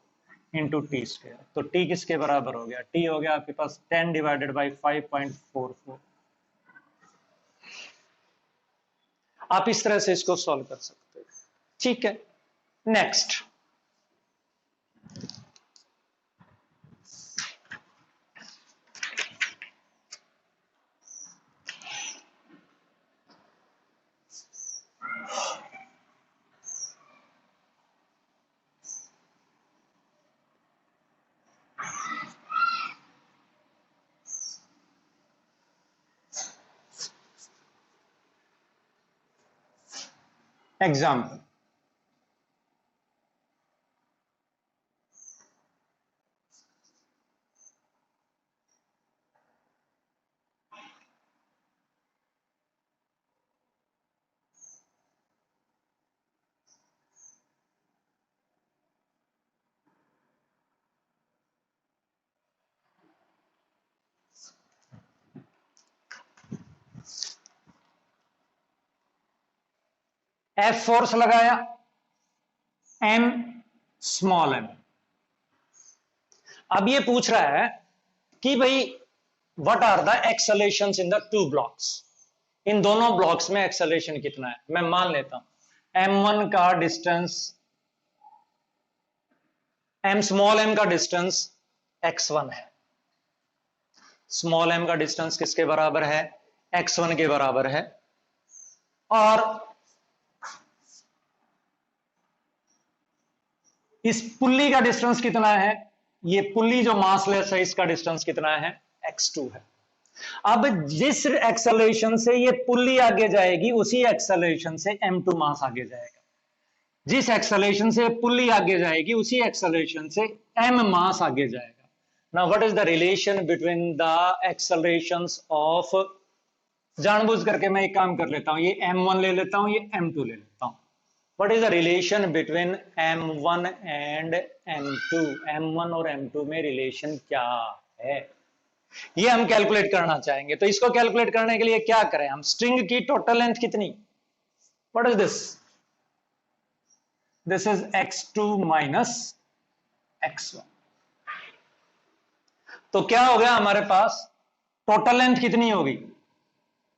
इंटू टी स्क्वायर। तो T किसके बराबर हो गया? T हो गया आपके पास 10 डिवाइडेड बाई 5.44। आप इस तरह से इसको सॉल्व कर सकते हो, ठीक है। Next, example. एफ फोर्स लगाया, एम स्मॉल एम। अब ये पूछ रहा है कि भाई what are the accelerations in the two blocks, इन दोनों ब्लॉक्स में एक्सेलरेशन कितना है। मैं मान लेता हूं m1 का डिस्टेंस, m स्मॉल m का डिस्टेंस x1 है, स्मॉल m का डिस्टेंस किसके बराबर है, x1 के बराबर है, और इस पुल्ली का डिस्टेंस कितना है, ये पुल्ली जो मासलेस है इसका डिस्टेंस कितना है, x2 है। अब जिस एक्सेलरेशन से ये पुल्ली आगे जाएगी उसी एक्सेलरेशन से m2 मास आगे जाएगा, जिस एक्सेलरेशन से पुल्ली आगे जाएगी उसी एक्सेलरेशन से m मास आगे जाएगा। Now what is the relation between the accelerations of, जानबूझ करके मैं एक काम कर लेता हूं, ये m1 ले लेता हूं, ये m2 ले लेता हूं। What is the relation between m1 and m2? m1 और m2 में रिलेशन क्या है, ये हम कैलकुलेट करना चाहेंगे। तो इसको कैलकुलेट करने के लिए क्या करें हम, स्ट्रिंग की टोटल लेंथ कितनी, what is this, this is x2 minus x1। तो क्या हो गया हमारे पास, टोटल लेंथ कितनी होगी,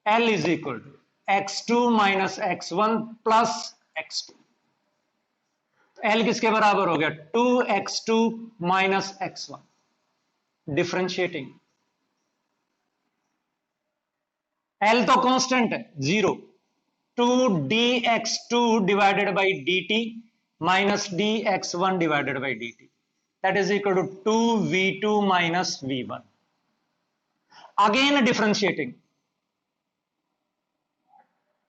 L is equal to x2 minus x1 plus x2। L किसके बराबर हो गया, 2x2 minus x1, differentiating, L तो कांस्टेंट है 0, 2dx2 divided by dt minus dx1 divided by dt, that is equal to 2v2 minus v1। Again differentiating,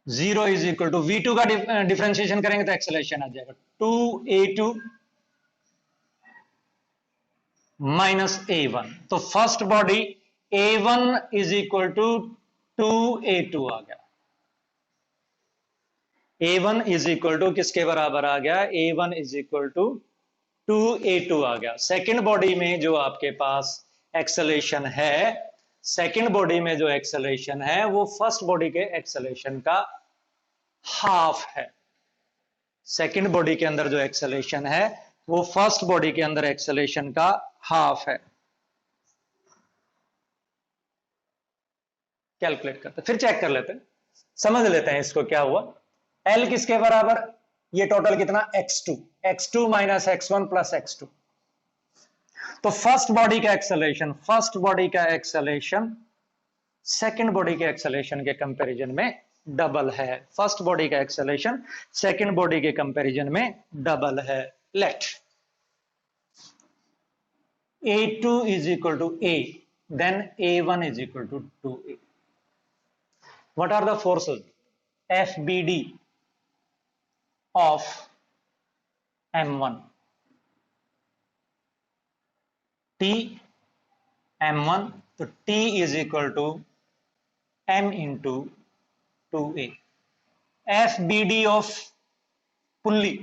0 is equal to v2 का डिफरेंशिएशन करेंगे तो एक्सेलरेशन आ जाएगा 2a2 माइनस a1। तो first body a1 is equal to 2a2 आ गया, a1 इज इक्वल टू किसके बराबर आ गया, a1 is equal to 2a2 आ गया। सेकेंड बॉडी में जो आपके पास एक्सेलरेशन है, सेकेंड बॉडी में जो एक्सेलरेशन है वो फर्स्ट बॉडी के एक्सेलरेशन का हाफ है। सेकेंड बॉडी के अंदर जो एक्सेलरेशन है वो फर्स्ट बॉडी के अंदर एक्सेलरेशन का हाफ है। कैलकुलेट करते फिर चेक कर लेते हैं, समझ लेते हैं इसको क्या हुआ। L किसके बराबर, ये टोटल कितना x2, x2 minus x1 plus x2। तो फर्स्ट बॉडी का एक्सेलरेशन, फर्स्ट बॉडी का एक्सेलरेशन सेकेंड बॉडी के एक्सेलरेशन के कंपैरिजन में डबल है, फर्स्ट बॉडी का एक्सेलरेशन सेकेंड बॉडी के कंपैरिजन में डबल है। Let a2 is equal to a, then a1 is equal to 2a. What are the forces FBD of m1, T m1, तो T is equal to m into 2a। FBD of pulley,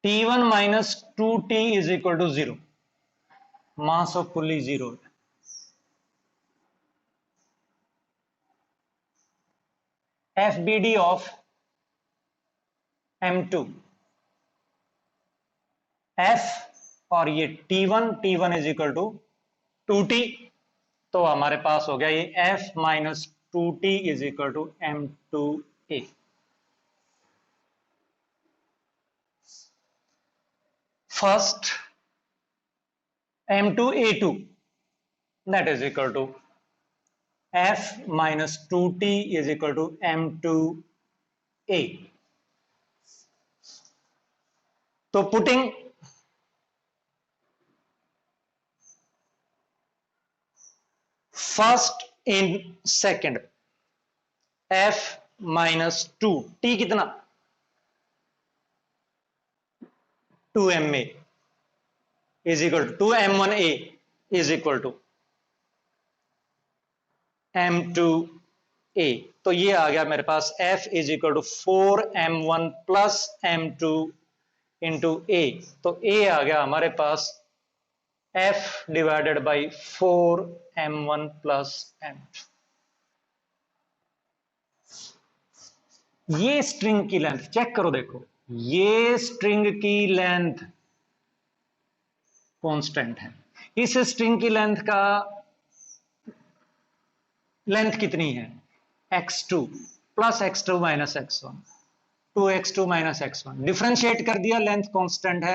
T1 minus 2T is equal to 0, mass of pulley 0 है। FBD ऑफ M2, F और ये T1 is equal to 2T, तो हमारे पास हो गया ये F minus 2T is equal to M2A। First M2A2 that is equal to F minus 2T is equal to M2A। तो putting first in second, F minus 2, T कितना 2MA is equal to 2M1A is equal to M2A। तो ये आ गया मेरे पास F is equal to 4m1 plus m2 into a. तो ए आ गया हमारे पास F divided by 4m1 plus m2। ये स्ट्रिंग की लेंथ चेक करो, देखो ये स्ट्रिंग की लेंथ कांस्टेंट है। इस स्ट्रिंग की लेंथ का लेंथ कितनी है? x2 plus x2 minus x1, 2x2 minus x1। Differentiate कर दिया, लेंथ कांस्टेंट है,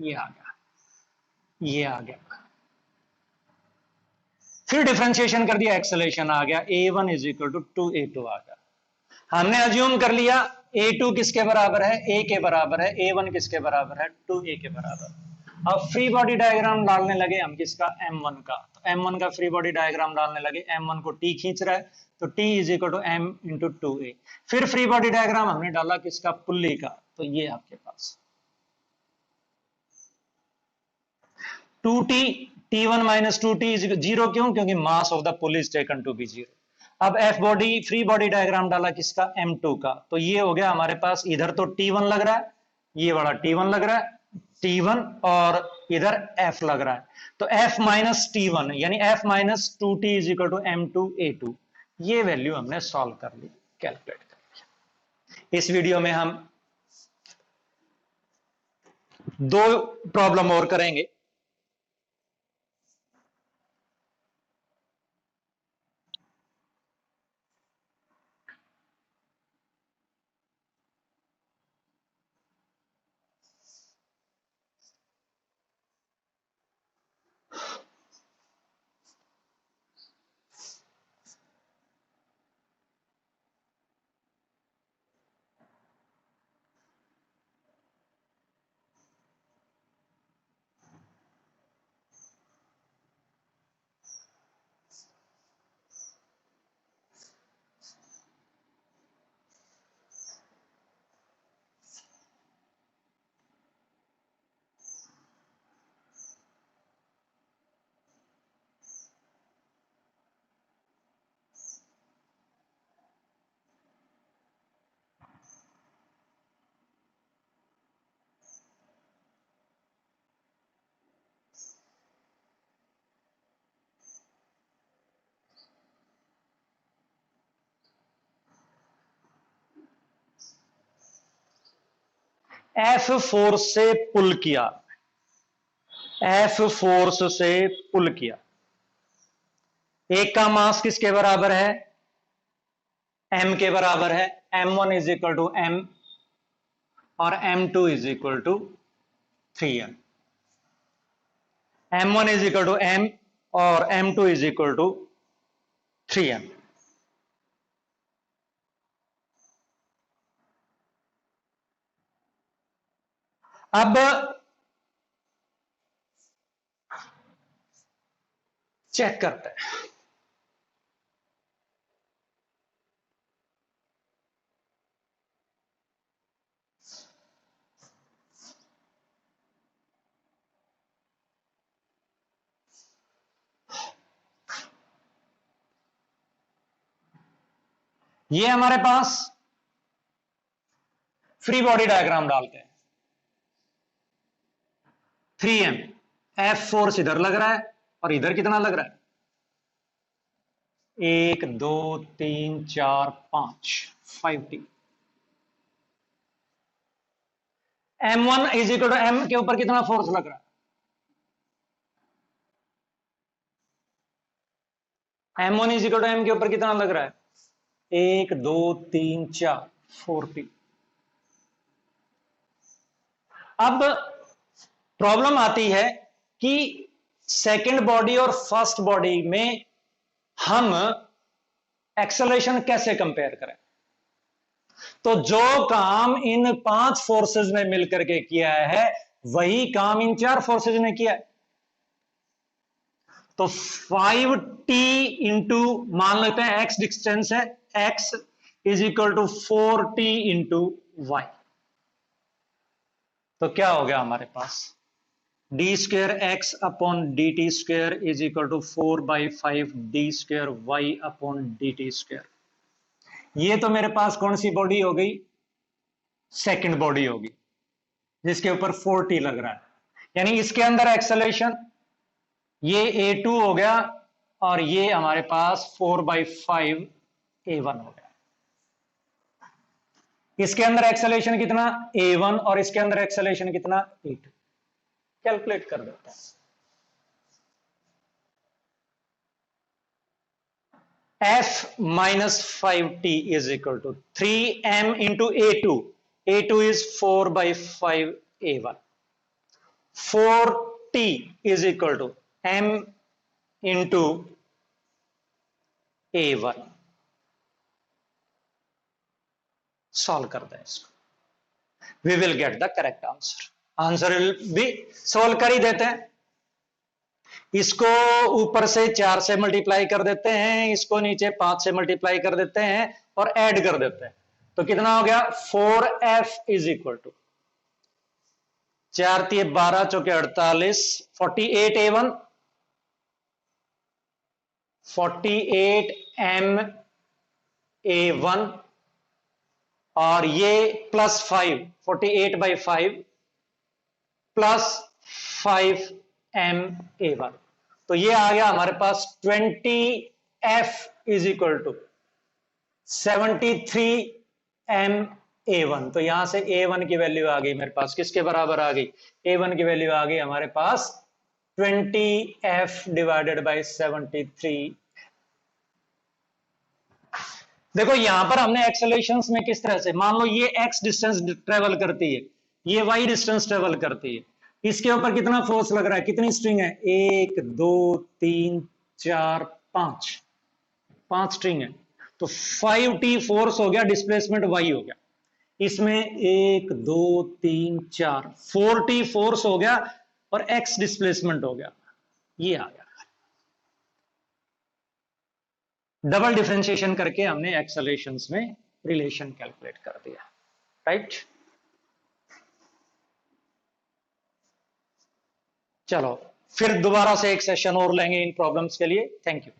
ये आ गया, ये आ गया। फिर डिफरेंशिएशन कर दिया, एक्सेलेरेशन आ गया, a1 is equal to 2a2 आ गया। हमने अज्यूम कर लिया a2 किसके बराबर है? a के बराबर है। a1 किसके बराबर है? 2a के बराबर। अब फ्री बॉडी डायग्राम डालने लगे हम, किसका? m1 का। तो m1 का फ्री बॉडी डायग्राम डालने लगे, m1 को t खींच रहा है, तो t is equal to m into 2a। फिर फ्री बॉडी डायग्राम हमने डाला किसका? पुल्ली का। तो ये आपके पास 2t, t1 minus 2t is 0। क्यों? क्योंकि mass of the pulley is taken to be 0। अब F body free body diagram डाला किसका? m2 का। तो ये हो गया हमारे पास, इधर तो t1 लग रहा है, ये वाला t1 लग रहा है, t1, और इधर f लग रहा है। तो f माइनस t1 यानी f minus 2t is equal to m2a2। ये वैल्यू हमने सॉल्व कर ली, कैलकुलेट कर लिया। इस वीडियो में हम 2 प्रॉब्लम और करेंगे। एफ फोर्स से पुल किया, एफ फोर्स से पुल किया। एक का मास किसके बराबर है? m के बराबर है। m1 is equal to m और m2 is equal to 3m। m1 is equal to m और m2 is equal to 3m। अब चेक करते हैं। ये हमारे पास फ्री बॉडी डायग्राम डालते हैं। 3m, एफ फोर्स इधर लग रहा है और इधर कितना लग रहा है? 1 2 3 4 5, 5t। m1 is equal to m के ऊपर कितना फोर्स लग रहा है? m1 is equal to m के ऊपर कितना लग रहा है? 1 2 3 4, 4t। अब प्रॉब्लम आती है कि सेकंड बॉडी और फर्स्ट बॉडी में हम एक्सेलरेशन कैसे कंपेयर करें। तो जो काम इन 5 फोर्सेस ने मिलकर के किया है, वही काम इन 4 फोर्सेस ने किया है। तो 5t इंटू, मान लेते हैं x डिस्टेंस है, x is equal to 4t into y. तो क्या हो गया हमारे पास? D square x upon d t square is equal to 4/5 d square y upon d t square. ये तो मेरे पास कौन सी बॉडी हो गई, सेकंड बॉडी होगी जिसके ऊपर 4t लग रहा है, यानी इसके अंदर एक्सेलरेशन ये a2 हो गया और ये हमारे पास 4/5 a1 हो गया। इसके अंदर एक्सेलरेशन कितना a1 और इसके अंदर एक्सेलरेशन कितना a2, कैलकुलेट कर देते हैं। F minus 5t is equal to 3m into a2. a2 is 4/5 a1. 4t is equal to m into a1. Solve करते हैं इसको, we will get the correct answer. Answer will be, solve कर ही देते हैं, इसको ऊपर से 4 से मल्टीप्लाई कर देते हैं, इसको नीचे 5 से मल्टीप्लाई कर देते हैं और ऐड कर देते हैं, तो कितना हो गया 4f is equal to 4 × 12 = 48, 48 a1, 48 m a1 और ये +5 48/5 प्लस 5 m a1, तो ये आ गया हमारे पास 20f is equal to 73 m a1। तो यहां से a1 की वैल्यू आ गई मेरे पास, किसके बराबर आ गई, a1 की वैल्यू आ गई हमारे पास 20f डिवाइडेड बाय 73। देखो यहां पर हमने एक्सेलरेशंस में किस तरह से, मान लो ये x डिस्टेंस ट्रेवल करती है, ये y डिस्टेंस ट्रेवल करती है, इसके ऊपर कितना फोर्स लग रहा है, कितनी स्ट्रिंग है 1 2 3 4 5, 5 स्ट्रिंग है, तो 5t फोर्स हो गया, डिस्प्लेसमेंट y हो गया, इसमें 1 2 3 4 4t फोर्स हो गया और x डिस्प्लेसमेंट हो गया, ये आ गया। डबल डिफरेंशिएशन करके हमने एक्सेलरेशंस में रिलेशन कैलकुलेट कर दिया, राइट। चलो फिर दोबारा से एक सेशन और लेंगे इन प्रॉब्लम्स के लिए। Thank you.